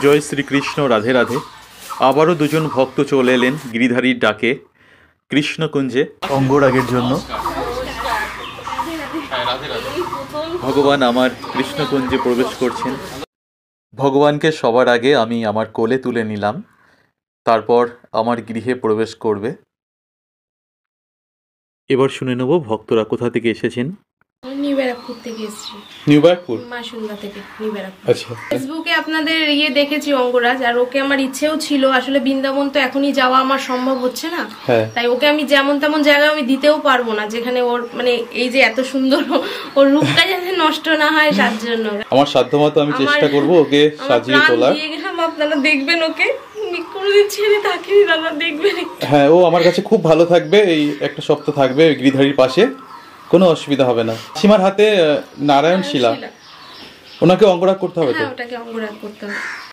জয় শ্রীকৃষ্ণ, রাধে রাধে। আবারও দুজন ভক্ত চলে এলেন গিরিধারীর ডাকে কৃষ্ণকুঞ্জে অঙ্গরাগের জন্য। ভগবান আমার কৃষ্ণকুঞ্জে প্রবেশ করছেন। ভগবানকে সবার আগে আমি আমার কোলে তুলে নিলাম, তারপর আমার গৃহে প্রবেশ করবে। এবার শুনে নেব ভক্তরা কোথা থেকে এসেছেন। নিউ ব্যারাকপুর থেকে এসেছি। নিউ ব্যারাকপুর, মাসুন্দা থেকে নিউ ব্যারাকপুর। আচ্ছা। ফেসবুকে আপনাদের দেখেছি অঙ্গরাজ, আর ওকে আমার ইচ্ছেও ছিল। আসলে বৃন্দাবন তো এখনই যাওয়া আমার সম্ভব হচ্ছে না, তাই ওকে আমি যেমন তেমন জায়গায় আমি দিতেও পারবো না, যেখানে ওর মানে এই যে এত সুন্দর ওর রূপটা যাতে নষ্ট না হয় তার জন্য আমার সাধ্যমতো আমি চেষ্টা করব ওকে সাজিয়ে তোলার। দিয়ে গেলাম, আপনারা দেখবেন ওকে, কোনোদিন ছেড়ে থাকিনি দাদা, দেখবেন। হ্যাঁ, ও আমার কাছে খুব ভালো থাকবে। এই একটা সপ্তাহ থাকবে গিরিধারীর পাশে, কোনো অসুবিধা হবে না। সীমার হাতে নারায়ণ শিলা, ওনাকে অঙ্গরাগ করতে হবে তো? হ্যাঁ, ওটাকে অঙ্গরাগ করতে হবে।